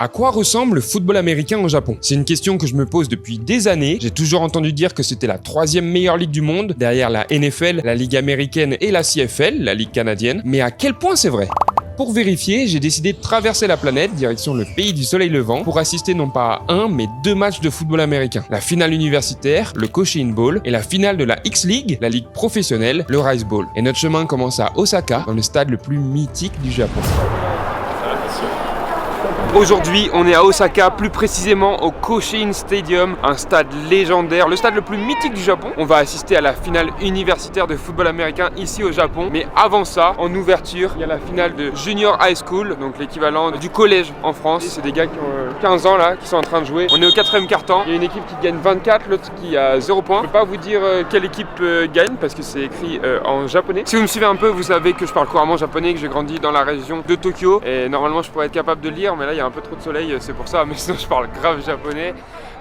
À quoi ressemble le football américain au Japon? C'est une question que je me pose depuis des années. J'ai toujours entendu dire que c'était la troisième meilleure ligue du monde, derrière la NFL, la Ligue américaine et la CFL, la Ligue canadienne. Mais à quel point c'est vrai? Pour vérifier, j'ai décidé de traverser la planète, direction le pays du soleil levant, pour assister non pas à un, mais deux matchs de football américain. La finale universitaire, le Koshien Bowl, et la finale de la X-League, la ligue professionnelle, le Rice Bowl. Et notre chemin commence à Osaka, dans le stade le plus mythique du Japon. Aujourd'hui, on est à Osaka, plus précisément au Koshien Stadium, un stade légendaire, le stade le plus mythique du Japon. On va assister à la finale universitaire de football américain ici au Japon. Mais avant ça, en ouverture, il y a la finale de Junior High School, donc l'équivalent du collège en France. C'est des gars qui ont 15 ans là, qui sont en train de jouer. On est au 4e quart-temps. Il y a une équipe qui gagne 24, l'autre qui a 0 points. Je ne peux pas vous dire quelle équipe gagne parce que c'est écrit en japonais. Si vous me suivez un peu, vous savez que je parle couramment japonais, que j'ai grandi dans la région de Tokyo. Et normalement, je pourrais être capable de lire, mais là, il y a un peu trop de soleil, c'est pour ça, mais sinon je parle grave japonais.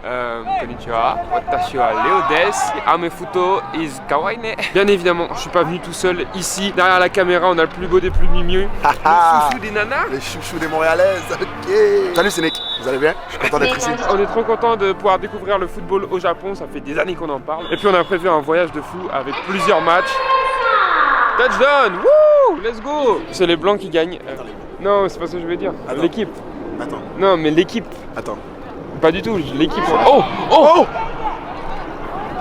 Konnichiwa, watashi wa Leo desu, ame futo is kawaii ne. Bien évidemment, je suis pas venu tout seul ici. Derrière la caméra, on a le plus beau des plus mimieux. Le chouchou des nanas. Les chouchous des Montréalaises, ok. Salut, c'est Nick, vous allez bien? Je suis content d'être ici. On est trop content de pouvoir découvrir le football au Japon, ça fait des années qu'on en parle. Et puis on a prévu un voyage de fou avec plusieurs matchs. Touchdown, wouh, let's go. C'est les blancs qui gagnent. Non, c'est pas ça que je veux dire. L'équipe. Attends. Non, mais l'équipe. Attends. Pas du tout, l'équipe. Oh, oh, oh.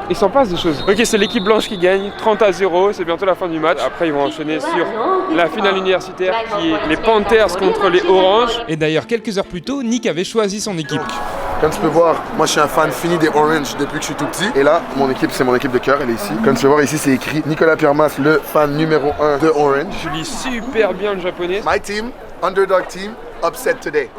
Il s'en passe des choses. Ok, c'est l'équipe blanche qui gagne, 30-0, c'est bientôt la fin du match. Après, ils vont enchaîner sur la finale universitaire qui est les Panthers contre les Oranges. Et d'ailleurs, quelques heures plus tôt, Nick avait choisi son équipe. Comme tu peux voir, moi je suis un fan fini des Orange depuis que je suis tout petit. Et là, mon équipe, c'est mon équipe de cœur, elle est ici. Comme tu peux voir ici, c'est écrit Nicolas Piermas, le fan numéro 1 de Orange. Je lis super bien le japonais. My team, underdog team, upset today.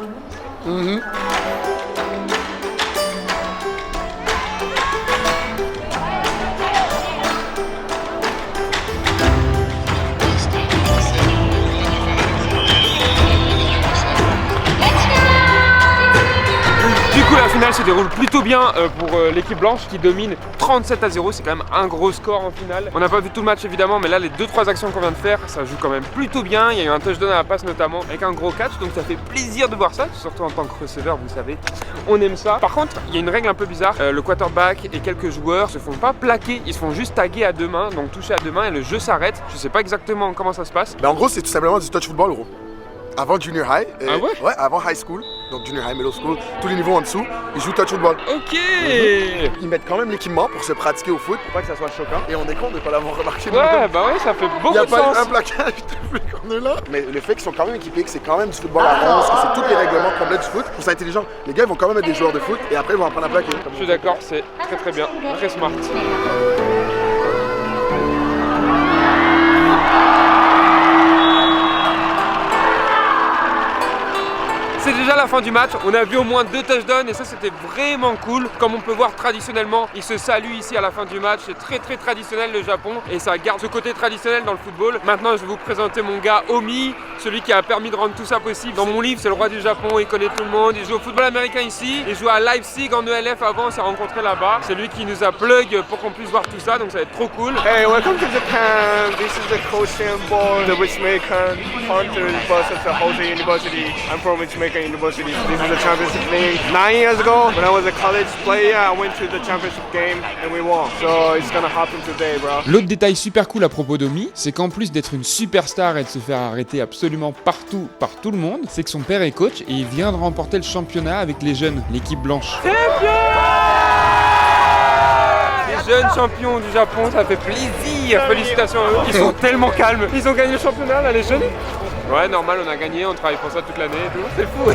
Du coup, la finale se déroule plutôt bien pour l'équipe blanche qui domine 37-0. C'est quand même un gros score en finale. On n'a pas vu tout le match évidemment, mais là, les 2-3 actions qu'on vient de faire, ça joue quand même plutôt bien. Il y a eu un touchdown à la passe notamment avec un gros catch, donc ça fait plaisir de voir ça. Surtout en tant que receveur, vous savez, on aime ça. Par contre, il y a une règle un peu bizarre. Le quarterback et quelques joueurs se font pas plaquer, ils se font juste taguer à deux mains, donc toucher à deux mains et le jeu s'arrête. Je sais pas exactement comment ça se passe. Mais en gros, c'est tout simplement du touch football, gros. Avant junior high, ah ouais? Ouais, avant high school, donc junior high, middle school, tous les niveaux en dessous, ils jouent touch football. Ok. Ils mettent quand même l'équipement pour se pratiquer au foot, pour pas que ça soit choquant. Et on est con de ne pas l'avoir remarqué. Ouais, bah ouais, ça fait beaucoup de sens. Il n'y a pas un plaquage depuis qu'on est là. Mais le fait qu'ils sont quand même équipés, que c'est quand même du football à 11, que c'est tous les règlements complets du foot, je trouve ça intelligent. Les gars, ils vont quand même être des joueurs de foot et après, ils vont apprendre à plaquer. Je suis d'accord, c'est très très bien, très smart. C'est déjà la fin du match, on a vu au moins 2 touchdowns et ça c'était vraiment cool. Comme on peut voir traditionnellement, ils se saluent ici à la fin du match. C'est très très traditionnel le Japon et ça garde ce côté traditionnel dans le football. Maintenant je vais vous présenter mon gars Omi, celui qui a permis de rendre tout ça possible. Dans mon livre c'est le roi du Japon, il connaît tout le monde. Il joue au football américain ici, il joue à Leipzig en ELF avant, on s'est rencontrés là-bas. C'est lui qui nous a plug pour qu'on puisse voir tout ça, donc ça va être trop cool. Hey, welcome to Japan. This is the Koshien Bowl, the Richmaker Panthers versus the Hosei University. I'm from Richmaker University. This is the championship game. 9 years ago, when I was a college player, I went to the championship game and we won. So it's gonna happen today, bro. L'autre détail super cool à propos d'Omi, c'est qu'en plus d'être une superstar et de se faire arrêter absolument partout par tout le monde, c'est que son père est coach et il vient de remporter le championnat avec les jeunes, l'équipe blanche. Les jeunes champions du Japon, ça fait plaisir. Félicitations à eux. Ils sont tellement calmes. Ils ont gagné le championnat là, les jeunes. Ouais, normal, on a gagné, on travaille pour ça toute l'année et tout. C'est fou.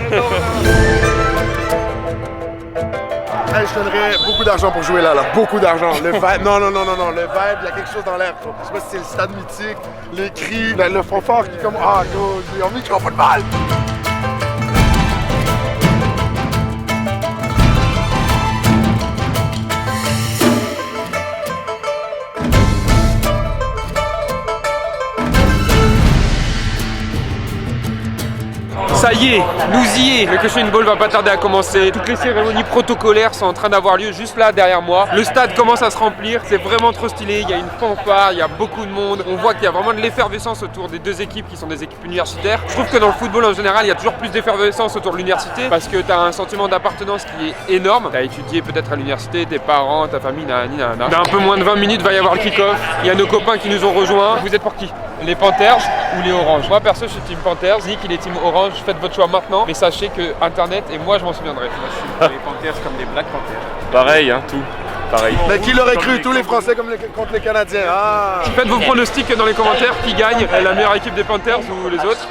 Hey, je donnerais beaucoup d'argent pour jouer là. Beaucoup d'argent. Le vibe, non, le vibe, il y a quelque chose dans l'air. Je sais pas si c'est le stade mythique, les cris, le fanfare qui est comme ah, go, j'ai envie de jouer au football. Ça y y est, nous y est. Le Coaching Bowl va pas tarder à commencer. Toutes les cérémonies protocolaires sont en train d'avoir lieu juste là derrière moi. Le stade commence à se remplir, c'est vraiment trop stylé. Il y a une fanfare, il y a beaucoup de monde. On voit qu'il y a vraiment de l'effervescence autour des deux équipes qui sont des équipes universitaires. Je trouve que dans le football en général, il y a toujours plus d'effervescence autour de l'université parce que tu as un sentiment d'appartenance qui est énorme. Tu as étudié peut-être à l'université, tes parents, ta famille, nanana. Dans un peu moins de 20 minutes, va y avoir le kick-off. Il y a nos copains qui nous ont rejoints. Vous êtes pour qui? Les Panthers ou les Oranges? Moi perso je suis team Panthers, Nick il est team Orange, faites votre choix maintenant, mais sachez que Internet et moi je m'en souviendrai. Moi, je suis les Panthers comme des Black Panthers. Pareil, hein, tout. Pareil. Mais qui l'aurait cru? Tous les Français contre les Canadiens. Ah. Faites vos pronostics dans les commentaires, qui gagne, la meilleure équipe des Panthers ou les autres.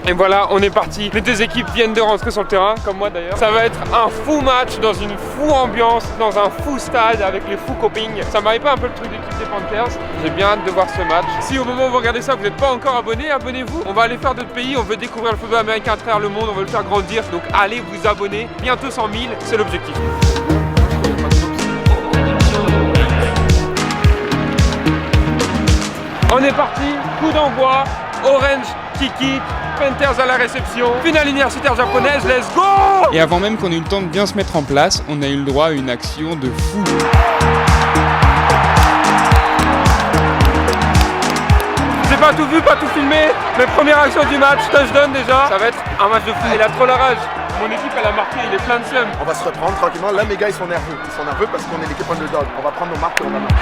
Et voilà, on est parti. Les deux équipes viennent de rentrer sur le terrain, comme moi d'ailleurs. Ça va être un fou match dans une fou ambiance, dans un fou stade avec les fous copings. Ça m'arrive pas un peu le truc d'équipe des Panthers. J'ai bien hâte de voir ce match. Si au moment où vous regardez ça, vous n'êtes pas encore abonné, abonnez-vous. On va aller faire d'autres pays, on veut découvrir le football américain à travers le monde, on veut le faire grandir. Donc allez vous abonner. Bientôt 100 000, c'est l'objectif. On est parti, coup d'envoi, Orange Kiki, Panthers à la réception, finale universitaire japonaise, let's go! Et avant même qu'on ait eu le temps de bien se mettre en place, on a eu le droit à une action de fou. J'ai pas tout vu, pas tout filmé, mais première action du match, touchdown déjà. Ça va être un match de fou, il a trop la rage. Mon équipe elle a marqué, il est plein de seum. On va se reprendre tranquillement. Là, mes gars, ils sont nerveux. Ils sont nerveux parce qu'on est l'équipe underdog. On va prendre nos marques et on va marquer.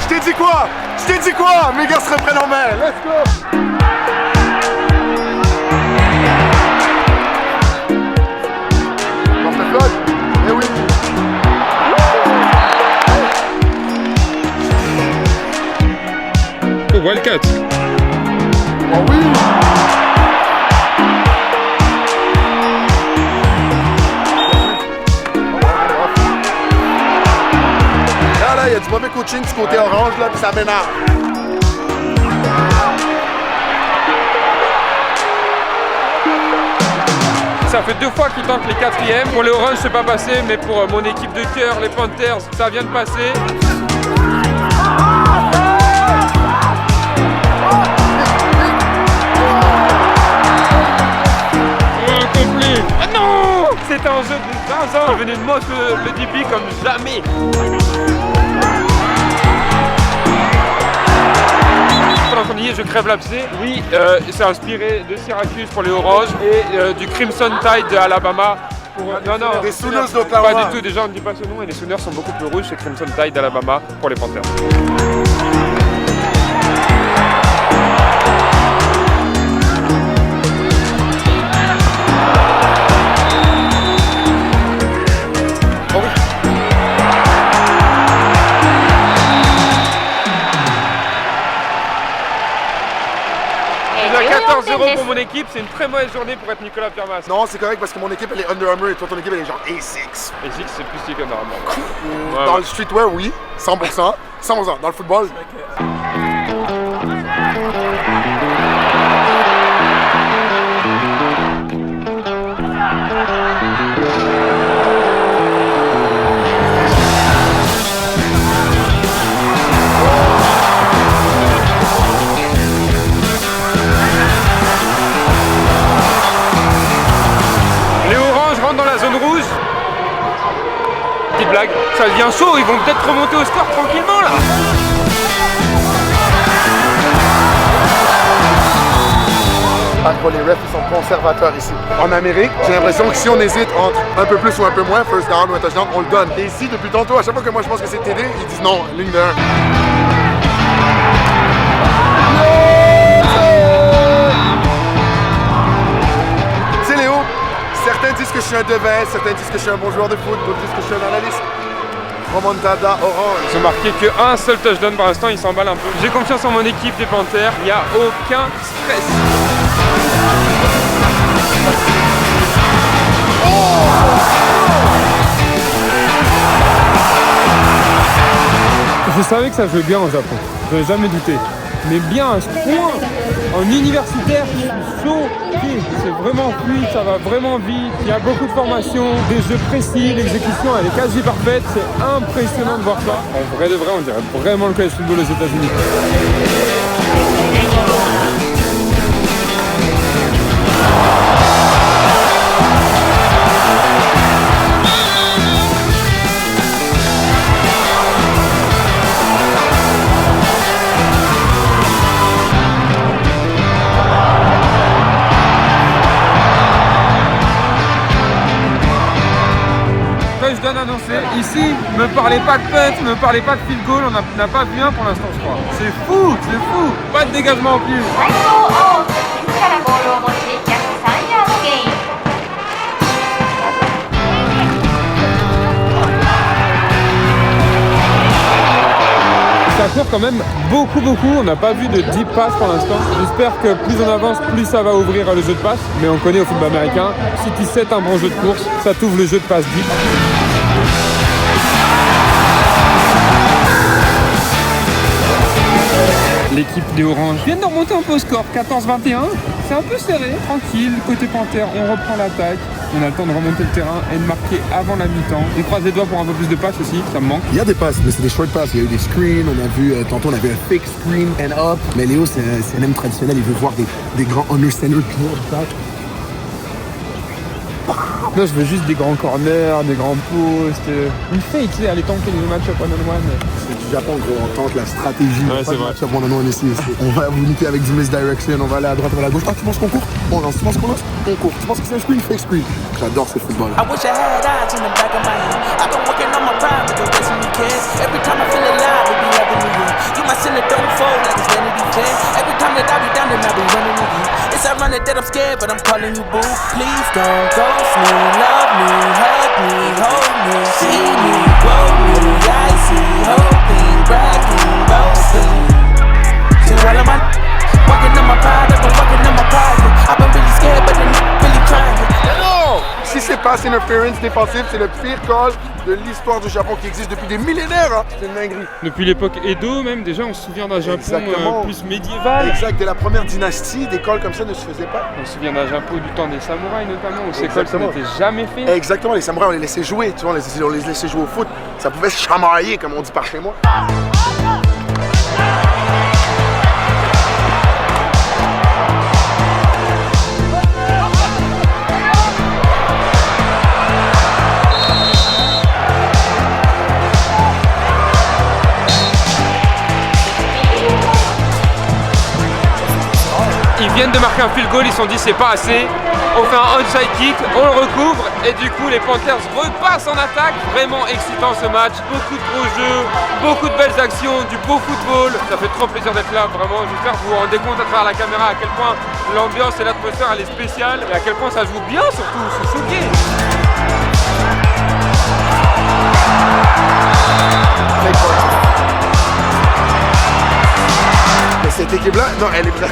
Je t'ai dit quoi? Mes gars se reprennent en main. Let's go! Porte-flotte? Eh oui! Oh, Wildcat! Oh oui! Il y a du mauvais coaching du côté orange, là, puis ça m'énerve. Ça fait 2 fois qu'ils tentent les 4e. Pour les Orange, c'est pas passé, mais pour mon équipe de cœur, les Panthers, ça vient de passer. Incomplet. Ah non! C'était un jeu de 15 ans. Je venais de moche le DB comme jamais. Pendant qu'on y est, je crève l'abcès. Oui, c'est inspiré de Syracuse pour les Oranges et du Crimson Tide de Alabama. Non, non, des Sooners d'Oklahoma. Pas du tout, déjà on ne dit pas ce nom et les Sooners sont beaucoup plus rouges, c'est Crimson Tide d'Alabama pour les Panthers. Pour mon équipe, c'est une très mauvaise journée pour être Nicolas Piermas. Non, c'est correct parce que mon équipe elle est Under Armour et toi ton équipe elle est genre A6. A6 c'est plus stylé qu'Under Armour. Dans le streetwear, oui, 100%. 100%. Dans le football. Blague, ça devient chaud, ils vont peut-être remonter au score tranquillement là. Les refs ils sont conservateurs ici. En Amérique, j'ai l'impression que si on hésite entre un peu plus ou un peu moins, first down ou un touchdown, on le donne. Et ici, depuis tantôt, à chaque fois que moi je pense que c'est TD, ils disent non, ligne de 1. C'est Léo. Certains disent que je suis un devin, certains disent que je suis un bon joueur de foot, d'autres disent que je suis un analyste. Remontada orange. Ils ont marqué qu'un seul touchdown pour l'instant, ils s'emballent un peu. J'ai confiance en mon équipe des Panthers, il n'y a aucun stress. Je savais que ça jouait bien au Japon, je n'ai jamais douté. Mais bien à ce point, en universitaire, je suis choqué. C'est vraiment fluide, ça va vraiment vite. Il y a beaucoup de formations, des jeux précis, l'exécution elle est quasi parfaite. C'est impressionnant de voir ça. En vrai de vrai, on dirait vraiment le college football aux États-Unis. Annoncé. Ici, ne me parlez pas de punt, ne me parlez pas de field goal, on n'a pas vu un pour l'instant je crois. C'est fou, pas de dégagement en plus. Ça court quand même beaucoup, on n'a pas vu de deep pass pour l'instant. J'espère que plus on avance, plus ça va ouvrir le jeu de passe. Mais on connaît au football américain, si tu sets un bon jeu de course, ça t'ouvre le jeu de passe deep. L'équipe des Oranges vient de remonter un peu au score, 14-21. C'est un peu serré, tranquille. Côté Panthère, on reprend l'attaque. On a le temps de remonter le terrain et de marquer avant la mi-temps. On croise les doigts pour un peu plus de passes aussi, ça me manque. Il y a des passes, mais c'est des short passes. Il y a eu des screens, on a vu, tantôt on avait un fake screen and up. Mais Léo, c'est un homme traditionnel, il veut voir des grands under-center back. Non, je veux juste des grands corners, des grands postes. Une fake, tu sais, aller tanker les match-up one-on-one. C'est du Japon, gros, on tente la stratégie. Ouais, c'est vrai. Match-up one-on-one ici. On va vous niquer avec du misdirection, on va aller à droite, on va à gauche. Ah, tu penses qu'on court? On lance, tu penses qu'on lance? On court. Tu penses que c'est un screen? Fake screen. J'adore ce football. I wish I had eyes in the back of my head. I've been working on my pride, but don't listen to kids. Every time I feel alive, it be up in the wind. You my sinner, don't fold like it's Vanity Fair. Every time that I be down, then I be running again. It's ironic that I'm scared, but I'm calling you boo. Please don't ghost me, love me, hug me, hold me, see me, grow me. I see hoping, bragging, boasting. So while I'm working on my pride, I've been working on my pride. I've been really scared, but I'm really trying. Non! Si c'est pass interference défensif, c'est le pire call de l'histoire du Japon qui existe depuis des millénaires. Hein. C'est une dinguerie. Depuis l'époque Edo même, déjà on se souvient d'un Japon plus médiéval. Exact, dès la première dynastie, des calls comme ça ne se faisaient pas. On se souvient d'un Japon du temps des samouraïs notamment, où ces calls ça n'était jamais fait. Exactement, les samouraïs on les laissait jouer, tu vois, on les laissait jouer au foot. Ça pouvait se chamailler comme on dit par chez moi. Ils viennent de marquer un field goal, ils se sont dit c'est pas assez. On fait un onside kick, on le recouvre et du coup les Panthers repassent en attaque. Vraiment excitant ce match, beaucoup de gros jeux, beaucoup de belles actions, du beau football. Ça fait trop plaisir d'être là, vraiment. J'espère que vous vous rendez compte à travers la caméra à quel point l'ambiance et l'atmosphère elle est spéciale et à quel point ça joue bien surtout, je suis choqué. Mais cette équipe-là, non, elle est vraie.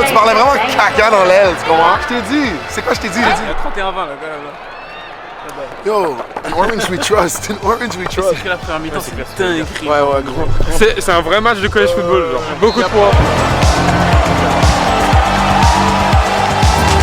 Tu parlais vraiment caca dans l'aile, tu comprends? Je t'ai dit, c'est quoi je t'ai dit? 31-20 là quand même. Yo, an Orange we trust, an Orange we trust. C'est que la première mi-temps, c'est dingue. Ouais, gros. C'est un vrai match de college football, genre. Beaucoup de points.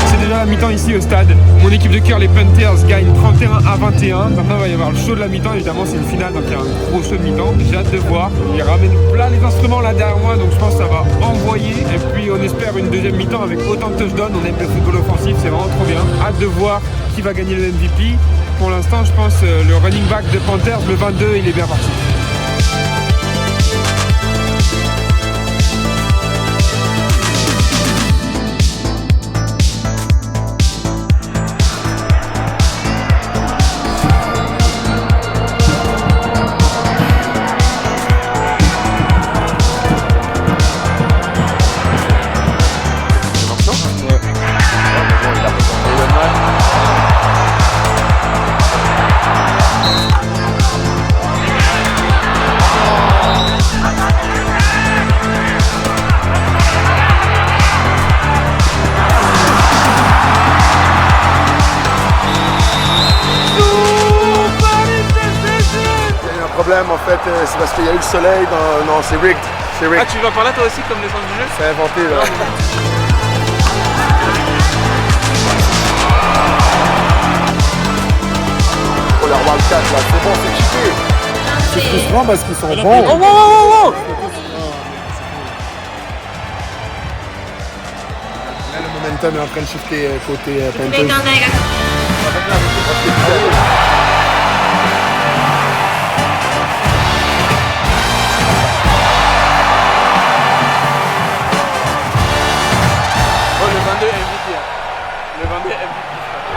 C'est déjà la mi-temps ici au stade. Mon équipe de cœur, les Panthers, gagne 31-21. Maintenant, il va y avoir le show de la mi-temps. Évidemment, c'est une finale, donc il y a un gros show de mi-temps. J'ai hâte de voir. Ils ramènent plein les instruments là derrière moi, donc je pense que ça va envoyer. Et puis, on espère une deuxième mi-temps avec autant de touchdowns. On aime le football offensif, c'est vraiment trop bien. Hâte de voir qui va gagner le MVP. Pour l'instant, je pense le running back de Panthers, le 22, il est bien parti. fait, c'est parce qu'il y a eu le soleil dans... Non, c'est rigged. C'est rigged. Ah, tu vas par là toi aussi comme les sens du jeu? C'est inventé, là. Oh, leur Wildcat, là, c'est bon, c'est cheaté. C'est frustrant parce qu'ils sont bons. Oh, wow, wow, wow. Là, le momentum est en train de shifter côté Panthers.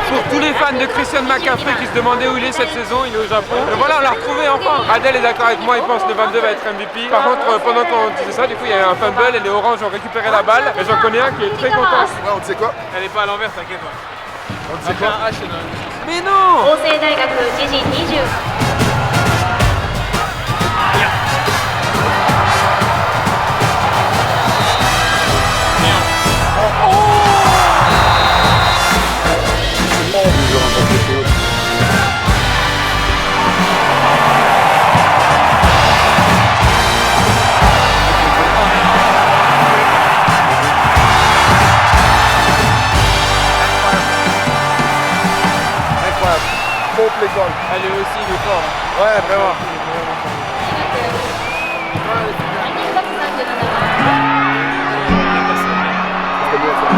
Pour tous les fans de Christian McCaffrey qui se demandaient où il est cette saison, il est au Japon. Et voilà, on l'a retrouvé enfin. Adèle est d'accord avec moi, il pense que le 22 va être MVP. Par contre, pendant qu'on disait ça, du coup, il y a eu un fumble et les Oranges ont récupéré la balle. Et j'en connais un qui est très content. Ouais, on disait quoi? Elle est pas à l'envers, t'inquiète pas. On disait quoi? Mais non! 法政大学自身20 Incroyable. Beau play call. Elle est aussi, il est fort. Ouais, vraiment. C'était bien fait.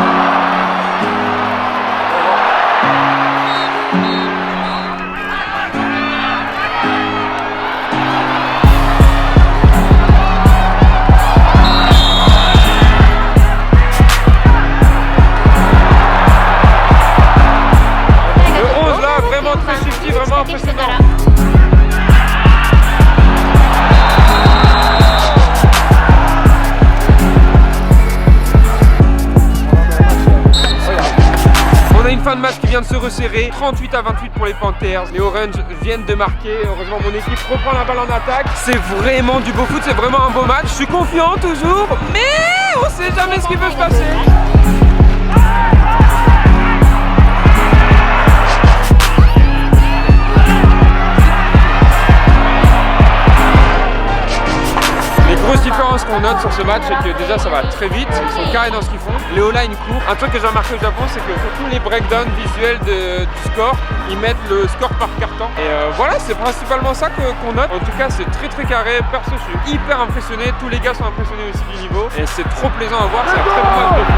Le 11 là, vraiment très shifty, vraiment impressionnant. On a une fin de match qui vient de se resserrer, 38-28 pour les Panthers. Les Orange viennent de marquer, heureusement mon équipe reprend la balle en attaque. C'est vraiment du beau foot, c'est vraiment un beau match. Je suis confiant toujours, mais on sait jamais ce qui peut se passer. Les grosses différences qu'on note sur ce match, c'est que déjà ça va très vite, ils sont carrés dans ce qu'ils font. Les O-line courent. Un truc que j'ai remarqué au Japon, c'est que pour tous les breakdowns visuels du score, ils mettent le score par carton. Et voilà, c'est principalement ça qu'on note. En tout cas, c'est très très carré. Perso, je suis hyper impressionné. Tous les gars sont impressionnés aussi du niveau. Et c'est trop plaisant à voir, c'est un très bon match de foot.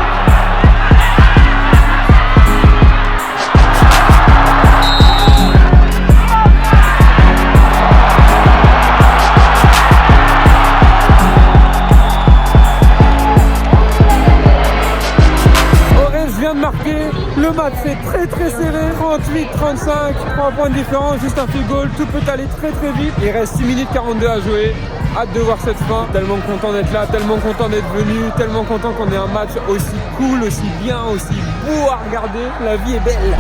Vient de marquer, le match est très très serré, 38-35, 3 points de différence, juste un field goal, tout peut aller très très vite. Il reste 6 minutes 42 à jouer, hâte de voir cette fin, tellement content d'être là, tellement content d'être venu, tellement content qu'on ait un match aussi cool, aussi bien, aussi beau à regarder, la vie est belle.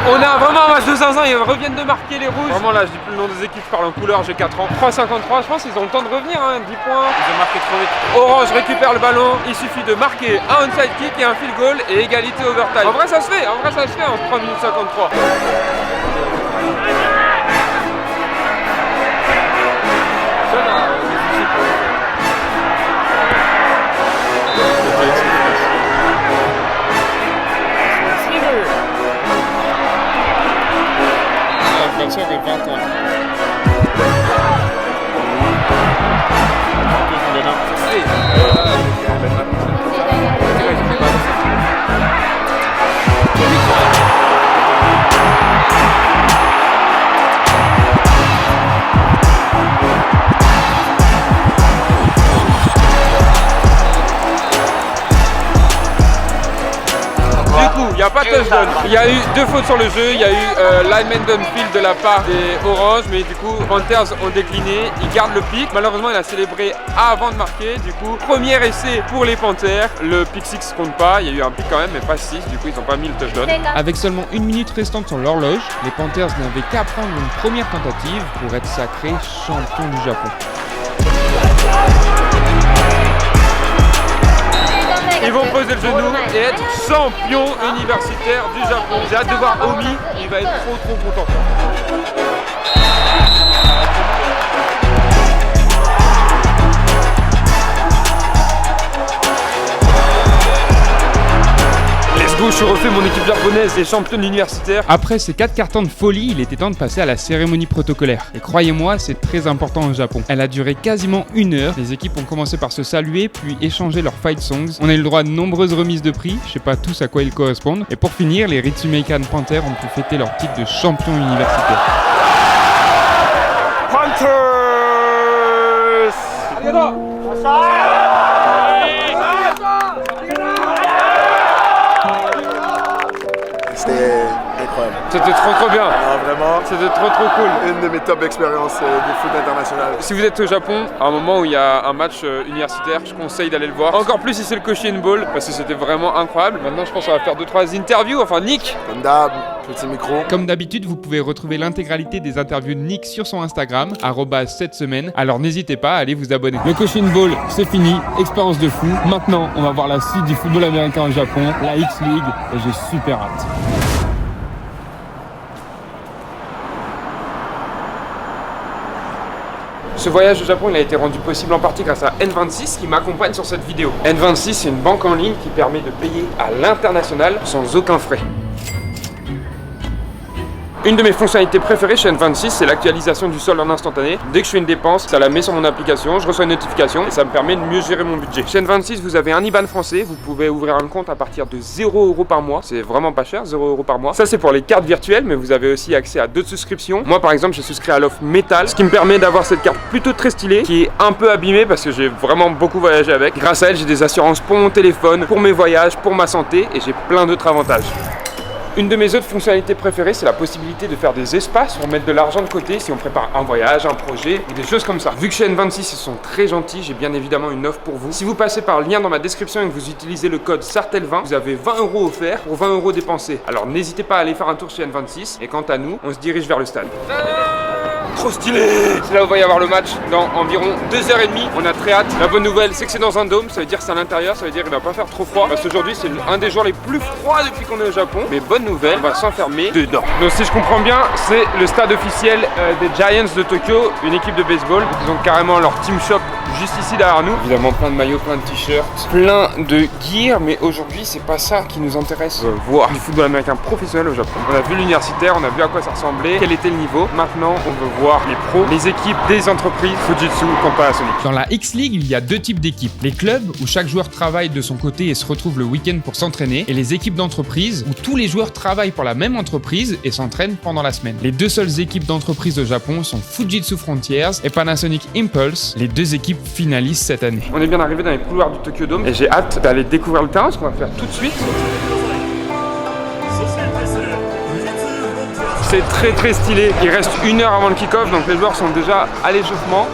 On a vraiment un match de zinzin, ils reviennent de marquer les rouges. Vraiment là, je dis plus le nom des équipes, je parle en couleur, j'ai 4 ans. 3,53, je pense qu'ils ont le temps de revenir, hein, 10 points. Ils ont marqué trop vite. Orange récupère le ballon, il suffit de marquer un onside kick et un field goal et égalité overtime. En vrai ça se fait, en 3 minutes 53. Ça fait 20 ans. Du coup, il n'y a pas pas touchdown. Il y a eu 2 fautes sur le jeu, il y a eu lineman downfield de la part des Orange, mais du coup Panthers ont décliné, ils gardent le pick. Malheureusement il a célébré avant de marquer, du coup premier essai pour les Panthers, le pick 6 compte pas, il y a eu un pick quand même mais pas 6, du coup ils n'ont pas mis le touchdown. Avec seulement 1 minute restante sur l'horloge, les Panthers n'avaient qu'à prendre une première tentative pour être sacrés champions du Japon. Ils vont poser le genou et être champion universitaire du Japon. J'ai hâte de voir Omi, il va être trop content. Let's go, je refais mon équipe japonaise et championne universitaire. Après ces 4 cartons de folie, il était temps de passer à la cérémonie protocolaire. Et croyez-moi, c'est très important au Japon. Elle a duré quasiment 1 heure. Les équipes ont commencé par se saluer, puis échanger leurs fight songs. On a eu le droit à de nombreuses remises de prix, je sais pas tous à quoi ils correspondent. Et pour finir, les Ritsumeikan Panthers ont pu fêter leur titre de champion universitaire. Panthers! C'était incroyable. C'était trop bien. Non, vraiment. C'était trop cool. Une de mes top expériences de foot international. Si vous êtes au Japon, à un moment où il y a un match universitaire, je conseille d'aller le voir. Encore plus si c'est le Koshien Bowl, parce que c'était vraiment incroyable. Maintenant, je pense qu'on va faire 2-3 interviews. Enfin, Nick. Comme d'hab, petit micro. Comme d'habitude, vous pouvez retrouver l'intégralité des interviews de Nick sur son Instagram, @cette semaine. Alors n'hésitez pas à aller vous abonner. Le Koshien Bowl, c'est fini, expérience de fou. Maintenant, on va voir la suite du football américain au Japon, la X-League, et j'ai super hâte. Ce voyage au Japon, il a été rendu possible en partie grâce à N26 qui m'accompagne sur cette vidéo. N26, c'est une banque en ligne qui permet de payer à l'international sans aucun frais. Une de mes fonctionnalités préférées chez N26, c'est l'actualisation du solde en instantané. Dès que je fais une dépense, ça la met sur mon application, je reçois une notification et ça me permet de mieux gérer mon budget. Chez N26, vous avez un IBAN français, vous pouvez ouvrir un compte à partir de 0 € par mois. C'est vraiment pas cher, 0 € par mois. Ça, c'est pour les cartes virtuelles, mais vous avez aussi accès à d'autres souscriptions. Moi, par exemple, j'ai souscrit à l'offre Metal, ce qui me permet d'avoir cette carte plutôt très stylée, qui est un peu abîmée parce que j'ai vraiment beaucoup voyagé avec. Grâce à elle, j'ai des assurances pour mon téléphone, pour mes voyages, pour ma santé et j'ai plein d'autres avantages. Une de mes autres fonctionnalités préférées, c'est la possibilité de faire des espaces pour mettre de l'argent de côté si on prépare un voyage, un projet ou des choses comme ça. Vu que chez N26 ils sont très gentils, j'ai bien évidemment une offre pour vous. Si vous passez par le lien dans ma description et que vous utilisez le code SARTEL20, vous avez 20 € offerts pour 20 € dépensés. Alors n'hésitez pas à aller faire un tour chez N26 et quant à nous, on se dirige vers le stade. Trop stylé! C'est là où va y avoir le match dans environ 2h30. On a très hâte. La bonne nouvelle, c'est que c'est dans un dôme. Ça veut dire que c'est à l'intérieur. Ça veut dire qu'il va pas faire trop froid. Parce qu'aujourd'hui, c'est un des jours les plus froids depuis qu'on est au Japon. Mais bonne nouvelle, on va s'enfermer dedans. Donc, si je comprends bien, c'est le stade officiel des Giants de Tokyo, une équipe de baseball. Ils ont carrément leur team shop juste ici derrière nous. Évidemment, plein de maillots, plein de t-shirts, plein de gear. Mais aujourd'hui, c'est pas ça qui nous intéresse. Voir du football américain professionnel au Japon. On a vu l'universitaire, on a vu à quoi ça ressemblait, quel était le niveau. Maintenant, on veut voir les pros, les équipes des entreprises, Fujitsu contre Panasonic. Dans la X-League, il y a 2 types d'équipes. Les clubs, où chaque joueur travaille de son côté et se retrouve le week-end pour s'entraîner, et les équipes d'entreprise, où tous les joueurs travaillent pour la même entreprise et s'entraînent pendant la semaine. Les 2 seules équipes d'entreprise au Japon sont Fujitsu Frontiers et Panasonic Impulse, les 2 équipes finalistes cette année. On est bien arrivé dans les couloirs du Tokyo Dome et j'ai hâte d'aller découvrir le terrain, ce qu'on va faire tout de suite. C'est très stylé. Il reste 1 heure avant le kick-off, donc les joueurs sont déjà à l'échauffement.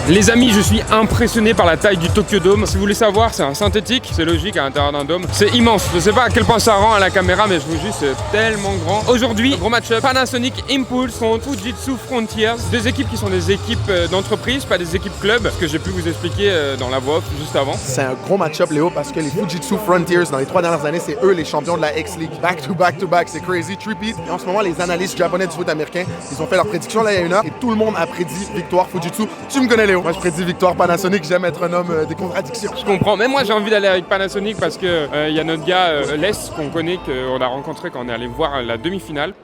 Les amis, je suis impressionné par la taille du Tokyo Dome. Si vous voulez savoir, c'est un synthétique, c'est logique à l'intérieur d'un dôme. C'est immense. Je sais pas à quel point ça rend à la caméra, mais je vous jure, c'est tellement grand. Aujourd'hui, gros match-up, Panasonic Impulse contre Fujitsu Frontiers. 2 équipes qui sont des équipes d'entreprise, pas des équipes club, ce que j'ai pu vous expliquer dans la voix off juste avant. C'est un gros match-up, Léo, parce que les Fujitsu Frontiers, dans les 3 dernières années, c'est eux les champions de la X-League. Back to back to back, c'est crazy, tripeat. Et en ce moment, les analystes japonais du foot américain, ils ont fait leur prédiction là il y a 1 heure et tout le monde a prédit victoire Fujitsu. Tu me connais, Léo. Moi, je prédis victoire Panasonic, j'aime être un homme des contradictions. Je comprends, même moi j'ai envie d'aller avec Panasonic parce que y a notre gars Les qu'on connaît, qu'on a rencontré quand on est allé voir la demi-finale.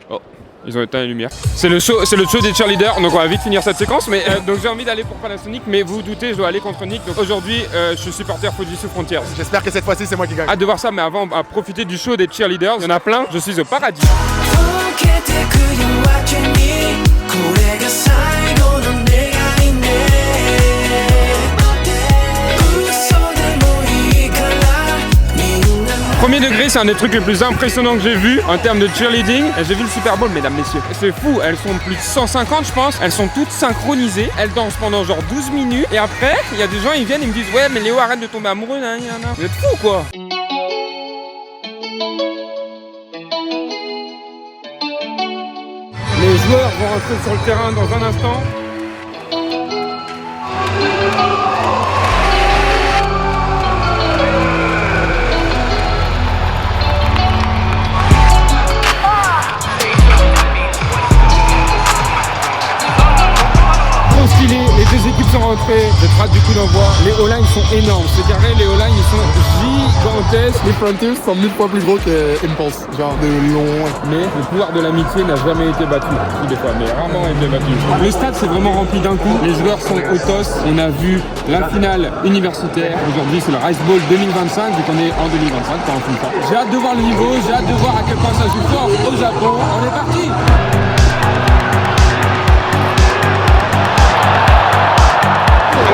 Oh, ils ont éteint les lumières. C'est le show des cheerleaders, donc on va vite finir cette séquence. Mais donc j'ai envie d'aller pour Panasonic, mais vous vous doutez, je dois aller contre Nick. Donc aujourd'hui, je suis supporter Fujitsu Frontiers. J'espère que cette fois-ci, c'est moi qui gagne. Hâte de voir ça, mais avant, on va profiter du show des cheerleaders. Il y en a plein, je suis au paradis. Don't get Premier degré, c'est un des trucs les plus impressionnants que j'ai vu en termes de cheerleading. J'ai vu le Super Bowl, mesdames, messieurs. C'est fou, elles sont plus de 150, je pense. Elles sont toutes synchronisées. Elles dansent pendant genre 12 minutes. Et après, il y a des gens, ils viennent, ils me disent ouais, mais Léo, arrête de tomber amoureux. Vous êtes fous, quoi. Les joueurs vont rentrer sur le terrain dans un instant. Les deux équipes sont rentrées, je rate du coup d'envoi. Les O-line sont énormes, c'est carré, les O-line ils sont gigantesques. Les Frontiers sont 1000 fois plus gros que Impulse, genre de long. Mais le pouvoir de l'amitié n'a jamais été battu, des fois, mais rarement été battu. Le stade s'est vraiment rempli d'un coup, les joueurs sont au toss. On a vu la finale universitaire, aujourd'hui c'est le Rice Bowl 2025, vu qu'on est en 2025 quand on filme ça. J'ai hâte de voir le niveau, j'ai hâte de voir à quel point ça joue fort au Japon. On est parti.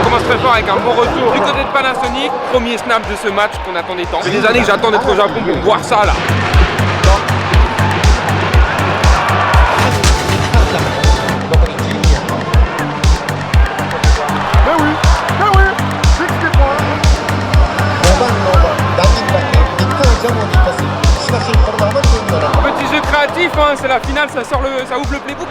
On commence très fort avec un bon retour du côté de Panasonic. Premier snap de ce match qu'on attendait tant. C'est des années que j'attends d'être au Japon pour voir ça là. Petit jeu créatif, hein, c'est la finale, ça ouvre le playbook.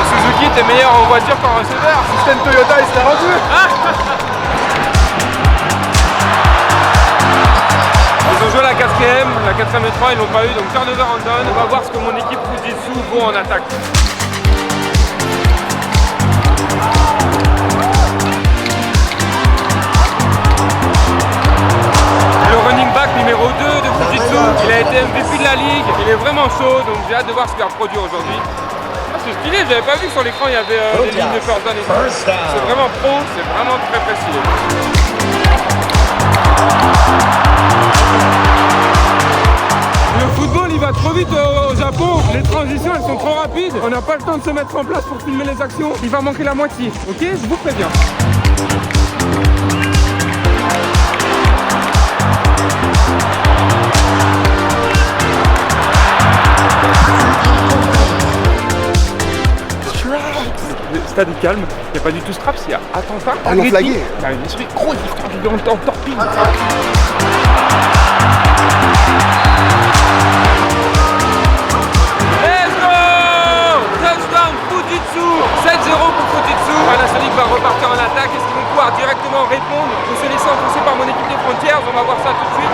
Suzuki, t'es meilleur en voiture qu'en receveur. Système Toyota, il s'est rendu. Ils ont joué la quatrième et 3, ils l'ont pas eu, donc turnover and down. On va voir ce que mon équipe Fujitsu vaut en attaque. Le running back numéro 2 de Fujitsu, il a été MVP de la ligue, il est vraiment chaud, donc j'ai hâte de voir ce qu'il va produire aujourd'hui. C'est stylé, j'avais pas vu que sur l'écran il y avait des lignes de first down et tout. C'est vraiment pro, c'est vraiment très précis. Le football il va trop vite au Japon, les transitions elles sont trop rapides, on n'a pas le temps de se mettre en place pour filmer les actions, il va manquer la moitié, ok, je vous préviens. Le stade est calme, il n'y a pas du tout straps, il y a attentat. Ah, ils l'ont flagué. Il y a une esprit gros, il est en torpille. Let's go! Touchdown Fujitsu! 7-0 pour Fujitsu. Panasonic va repartir en attaque. Est-ce qu'ils vont pouvoir directement répondre ou se laisser enfoncer par mon équipe des Frontiers? On va voir ça tout de suite.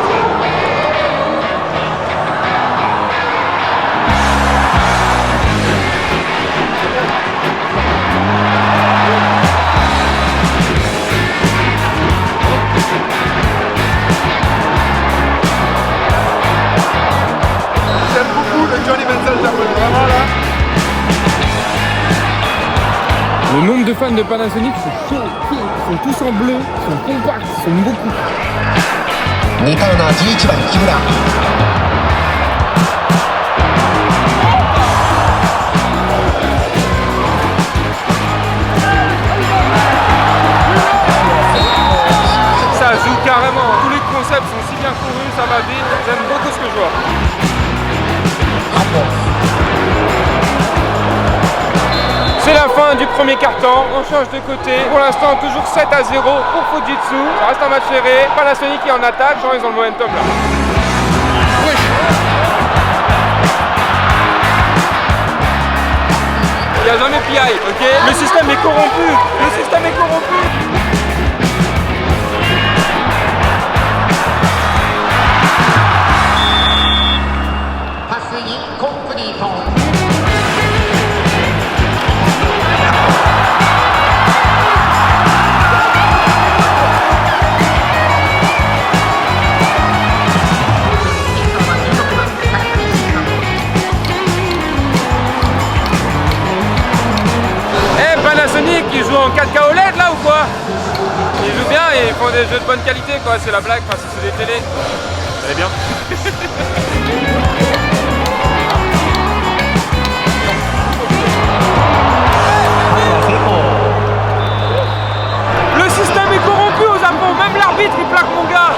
J'aime beaucoup le Johnny Manziel japonais, vraiment là. Le nombre de fans de Panasonic sont tous en bleu, sont compacts, sont beaucoup. 2ターナー11番木村。Ça joue carrément, tous les concepts sont si bien courus, ça va vite, j'aime beaucoup ce que je vois. C'est la fin du premier quart-temps, on change de côté. Pour l'instant, toujours 7-0 pour Fujitsu. Ça reste un match serré. Panasonic est en attaque, genre ils ont le momentum là. Il n'y a jamais PI, ok? Le système est corrompu. Le système est corrompu. Panasonic, ils jouent en 4K OLED là ou quoi? font des jeux de bonne qualité quoi, c'est la blague, enfin si c'est des télés. Ça allait bien. Le système est corrompu au Japon, même l'arbitre il plaque mon gars.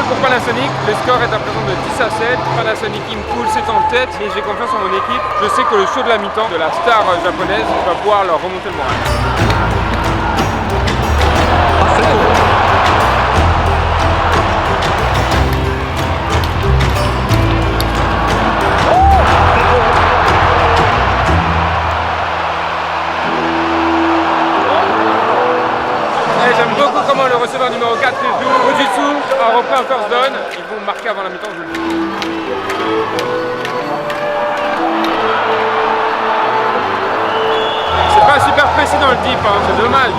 Pour Panasonic, le score est à présent de 10 à 7. Panasonic Impool c'est en tête et j'ai confiance en mon équipe. Je sais que le show de la mi-temps de la star japonaise va pouvoir leur remonter le moral. J'aime beaucoup comment le receveur numéro 4 joue. Fujitsu a repris un first down. Ils vont marquer avant la mi-temps, je le dis. C'est pas super précis dans le deep, hein. C'est dommage.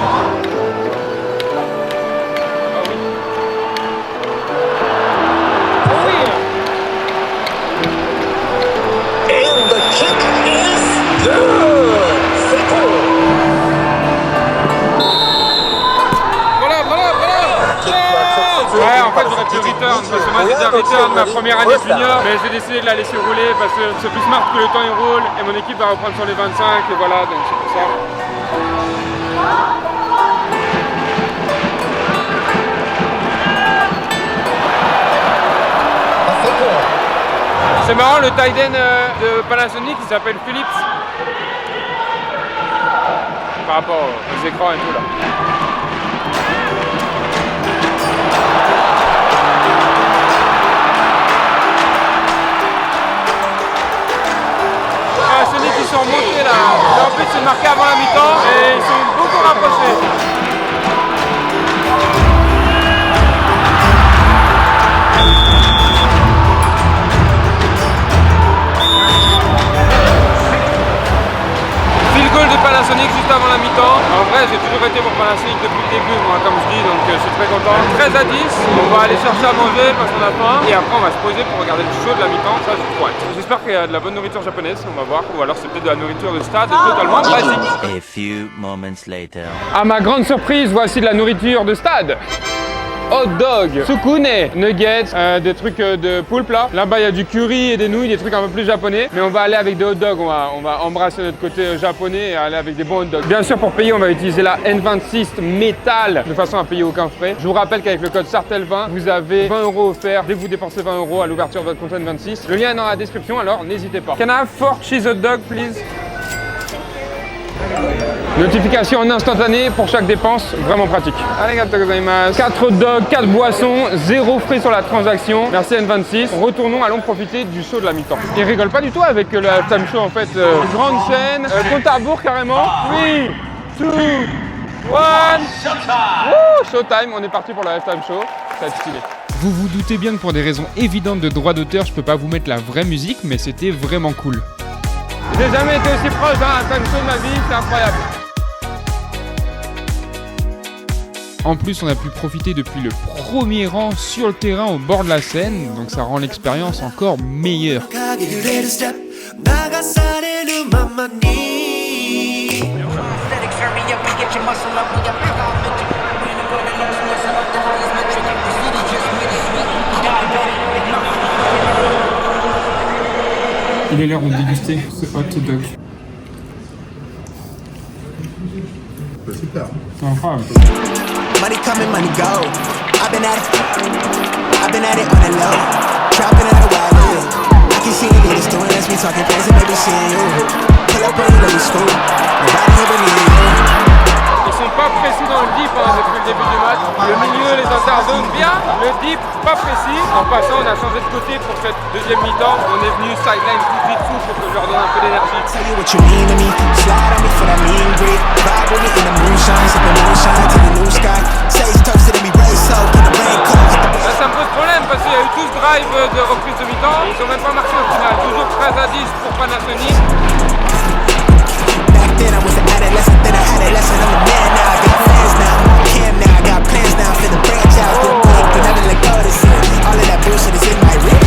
Ouais, en fait j'aurais pu return parce que moi j'ai déjà return ma première année junior, mais j'ai décidé de la laisser rouler parce que c'est plus smart que le temps il roule et mon équipe va reprendre sur les 25 et voilà, donc c'est pour ça. C'est marrant, le tight end de Panasonic il s'appelle Phillips par rapport aux écrans et tout là. Ils sont montés là, en plus c'est marqué avant la mi-temps et ils sont beaucoup rapprochés. Field goal de Panasonic juste avant la mi-temps. En vrai j'ai toujours été pour Panasonic depuis le début moi comme je dis, donc je suis très content. 13 à 10, on va aller chercher à manger parce qu'on a faim et après on va se poser pour regarder le show de la mi-temps, ça j'ai trop hâte. J'espère qu'il y a de la bonne nourriture japonaise, on va voir, ou alors c'est peut-être de la nourriture de stade totalement basique. A few moments later. À ma grande surprise, voici de la nourriture de stade. Hot dog, tsukune, nuggets, des trucs de poulpe là. Là-bas il y a du curry et des nouilles, des trucs un peu plus japonais. Mais on va aller avec des hot dogs, on va embrasser notre côté japonais et aller avec des bons hot dogs. Bien sûr pour payer on va utiliser la N26 métal de façon à payer aucun frais. Je vous rappelle qu'avec le code SARTEL20 vous avez 20 € offerts dès que vous dépensez 20 € à l'ouverture de votre compte N26. Le lien est dans la description alors n'hésitez pas. Can I have 4 cheese hot dog please? Notification en instantané pour chaque dépense, vraiment pratique. Arigatou gozaimasu. 4 hot dogs, 4 boissons, 0 frais sur la transaction. Merci N26. Retournons, allons profiter du show de la mi-temps. Ils rigolent pas du tout avec le halftime show en fait. Grande scène, compte à rebours carrément. 3, 2, 1. Showtime, on est parti pour le halftime show. Ça va être stylé. Vous vous doutez bien que pour des raisons évidentes de droit d'auteur, je peux pas vous mettre la vraie musique, mais c'était vraiment cool. J'ai jamais été aussi proche d'un halftime show de ma vie, c'est incroyable. En plus, on a pu profiter depuis le premier rang sur le terrain au bord de la scène, donc ça rend l'expérience encore meilleure. Il est l'heure de déguster ce hot dog. C'est super. C'est incroyable. Money coming, money go. I've been at it on the low. Dropping it a while, I can see the niggas doing this, me talking crazy, maybe seeing you. Pull up on you, let me scoop. Nobody here but me. Ils sont pas précis dans le deep depuis le début du match. Le milieu les interzones bien, le deep pas précis. En passant, on a changé de côté pour cette deuxième mi-temps. On est venu sideline Jiu-Jitsu pour que je leur donne un peu d'énergie. Tell you what you mean to me. Slide on me for that mean grip. Ride with me in the moonshine, sipping moonshine to the new sky. Say it's toasted and we raise so when the rain comes. Là ça me pose problème parce qu'il y a eu 12 drives de reprise de mi-temps. Ils ont même pas marqué au final. Toujours 13 à 10 pour Panasonic. Then I was an adolescent, then I had a lesson. I'm a man now, I got plans now. I'm on cam now, I got plans now for the branch out. Been quick, but never let go this year. All of that bullshit is in my rip.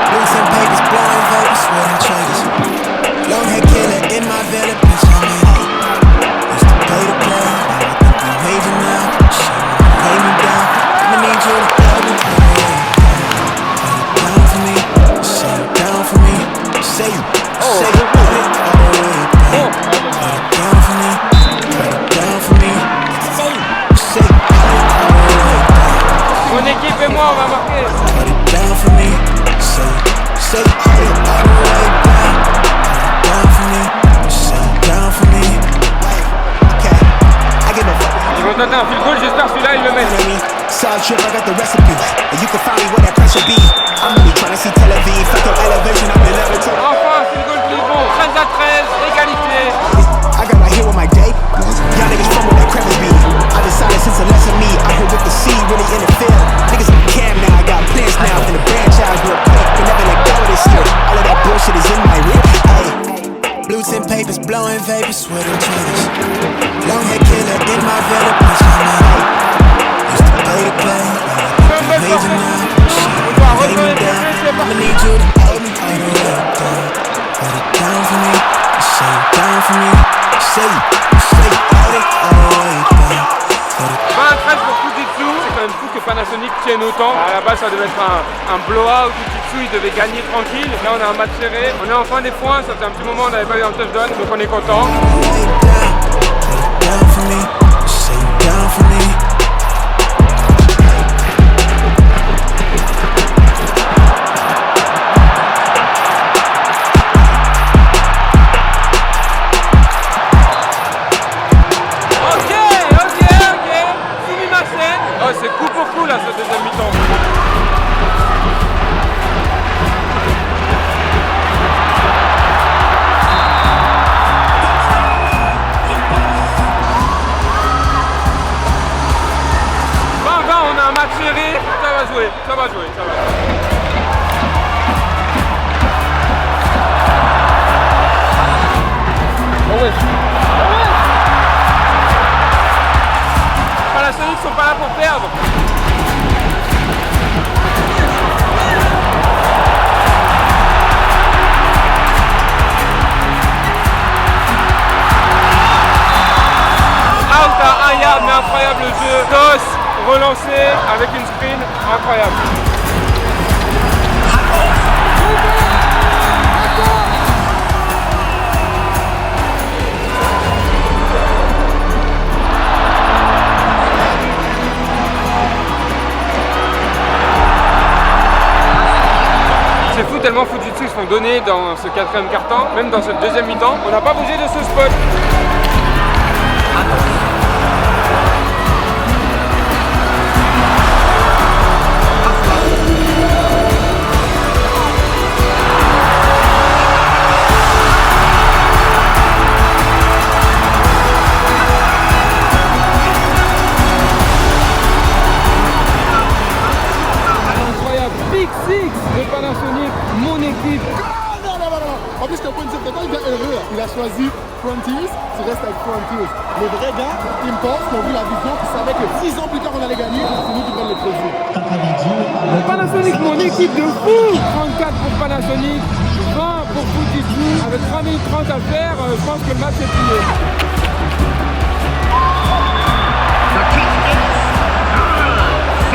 Blues and papers, blowing vapors, sweating traders. Long hair killer in my villa, bitch, I'm in it. Used to play the play, now I think I'm major now. Shit, lay me down, I'ma need you to hold me down. Put it down for me, say you down for me, say you, say you put it all the way down. Put it down for me, put it down for me, say you put it all the way down. Mon équipe et moi, on va marquer. Put it down for me, say you put it all the way down. Put it down for me, say you down for me. Okay, I give a fuck. Ils vont tenter un field goal, j'espère celui-là ils le mettent. Side trip, I got the recipe, and you can find me where that pressure be. I'm really trying to see Tel Aviv, fuck your elevation, I've been levitating. Enfin, field goal plus bon, 13 à 13, égalité. I got right here with my day. Y'all niggas from where that crevice be. I decided since the lesson me, I heard with the C, really in the field. Niggas in the cam now, I got plans now, in the branch out real quick, but never let go of this shit. All of that bullshit is in my rip. Hey, blue tint papers, blowing vapors, sweating traders. Long hair killer in my villa, bitch, I'm in it. Used to play the play, now I think I'm major now. Shit, lay me down, I'ma need you to hold me all the way down. Put it down for me, say it down for me, say it, hold it all the way down. 20-13 pour Fujitsu, c'est quand même fou que Panasonic tienne autant. À la base ça devait être un blowout, Fujitsu il devait gagner tranquille. Là on a un match serré, on est en fin des points, ça fait un petit moment on n'avait pas eu un touchdown, donc on est content. Oh, c'est coup pour coup là ce deuxième mi-temps. On a un match serré, ça va jouer, ça va jouer, ça va jouer. Oh ouais. Panasonic sont pas là pour perdre. Out à 1 yard, mais incroyable jeu. Dos relancé avec une sprint incroyable. C'est fou tellement Fujitsu se font donner dans ce quatrième quart-temps, même dans ce deuxième mi-temps. On n'a pas bougé de ce spot. Panasonic, mon équipe. En plus, t'as pas une certaine il vient heureux. Il a choisi Frontiers, tu restes avec Frontiers. Les vrais gars, ils me pensent, qui ont vu la vision, qui savaient que 6 ans plus tard on allait gagner, c'est nous qui prennent le crédit. Panasonic, mon équipe de fou. 34 pour Panasonic, 20 pour Fujitsu. Avec 3 minutes 30 à faire, je pense que le match est plié.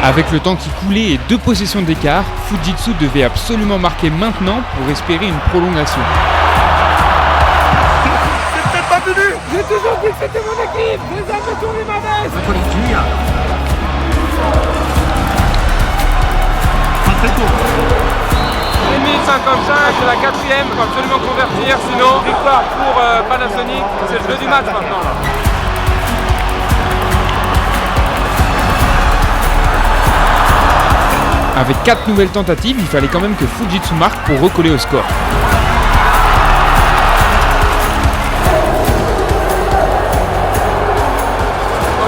Avec le temps qui coulait et 2 possessions d'écart, Fujitsu devait absolument marquer maintenant pour espérer une prolongation. C'est peut-être pas fini. J'ai toujours dit que c'était mon équipe. Les hommes ont tourné ma veste. 1 minute 55, c'est la 4e. Il faut absolument convertir, sinon victoire pour Panasonic. C'est le jeu du match maintenant là. Avec 4 nouvelles tentatives, il fallait quand même que Fujitsu marque pour recoller au score.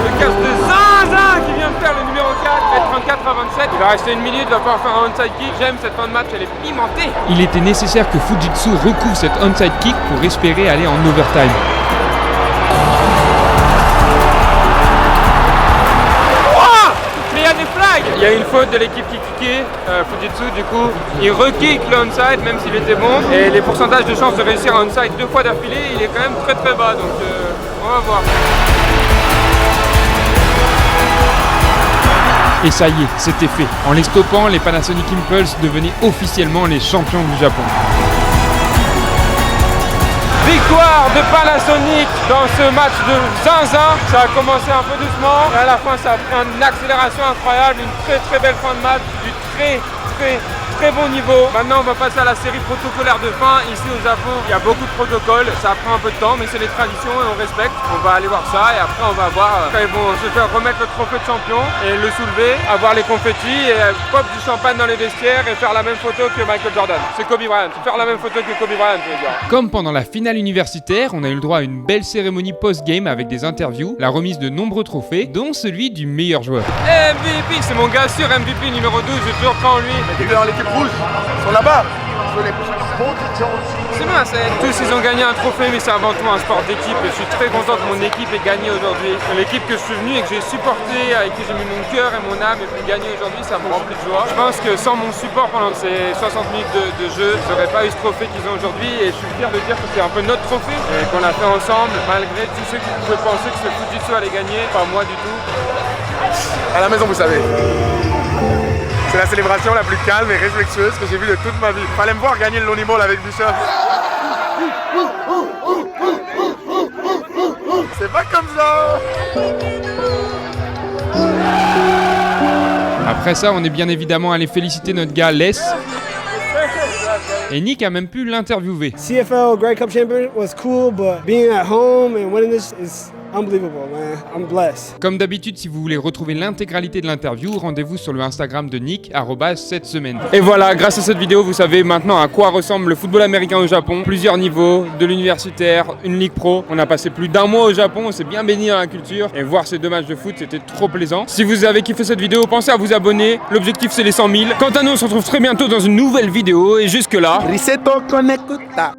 Le casse de Zinzin qui vient de faire le numéro 4, mettre 34 à 27. Il va rester une minute, il va pouvoir faire un onside kick. J'aime cette fin de match, elle est pimentée. Il était nécessaire que Fujitsu recouvre cette onside kick pour espérer aller en overtime. Mais il y a des flags. Il y a une faute de l'équipe qui kickait, Fujitsu du coup, il re-kick le onside même s'il était bon. Et les pourcentages de chance de réussir un onside 2 fois d'affilée, il est quand même très bas, donc on va voir. Et ça y est, c'était fait. En les stoppant, les Panasonic Impulse devenaient officiellement les champions du Japon. Victoire de Panasonic dans ce match de zinzin. Ça a commencé un peu doucement et à la fin ça a pris une accélération incroyable, une très belle fin de match, du très bon niveau. Maintenant on va passer à la série protocolaire de fin. Ici au Japon il y a beaucoup de protocoles, ça prend un peu de temps mais c'est les traditions et on respecte. On va aller voir ça et après on va voir quand ils vont se faire remettre le trophée de champion et le soulever, avoir les confettis et pop du champagne dans les vestiaires et faire la même photo que Michael Jordan. C'est Kobe Bryant, faire la même photo que Kobe Bryant je veux dire. Comme pendant la finale universitaire, on a eu le droit à une belle cérémonie post-game avec des interviews, la remise de nombreux trophées, dont celui du meilleur joueur. MVP, c'est mon gars sûr, MVP numéro 12, j'ai toujours cru en lui. Il est dans l'équipe rouge, ils sont là-bas. C'est bien, tous ils ont gagné un trophée, mais c'est avant tout un sport d'équipe et je suis très content que mon équipe ait gagné aujourd'hui. L'équipe que je suis venu et que j'ai supporté, avec qui j'ai mis mon cœur et mon âme et puis gagner aujourd'hui, ça me remplit de joie. Je pense que sans mon support pendant ces 60 minutes de jeu, j'aurais pas eu ce trophée qu'ils ont aujourd'hui et je suis fier de dire que c'est un peu notre trophée et qu'on l'a fait ensemble, malgré tous ceux qui pouvaient penser que ce Fujitsu allait gagner, pas moi du tout. À la maison, vous savez. C'est la célébration la plus calme et respectueuse que j'ai vue de toute ma vie. Fallait me voir gagner le Lonely Ball avec Bishop. C'est pas comme ça. Après ça, on est bien évidemment allé féliciter notre gars Les. Et Nick a même pu l'interviewer. CFL Grey Cup champion was cool, but being at home and winning this is unbelievable, man. I'm blessed. Comme d'habitude, si vous voulez retrouver l'intégralité de l'interview, rendez-vous sur le Instagram de Nick, @7semaines. Et voilà, grâce à cette vidéo, vous savez maintenant à quoi ressemble le football américain au Japon. Plusieurs niveaux, de l'universitaire, une ligue pro. On a passé plus d'un mois au Japon, on s'est bien baigné dans la culture. Et voir ces 2 matchs de foot, c'était trop plaisant. Si vous avez kiffé cette vidéo, pensez à vous abonner. L'objectif, c'est les 100 000. Quant à nous, on se retrouve très bientôt dans une nouvelle vidéo. Et jusque là... Riseto Konekuta.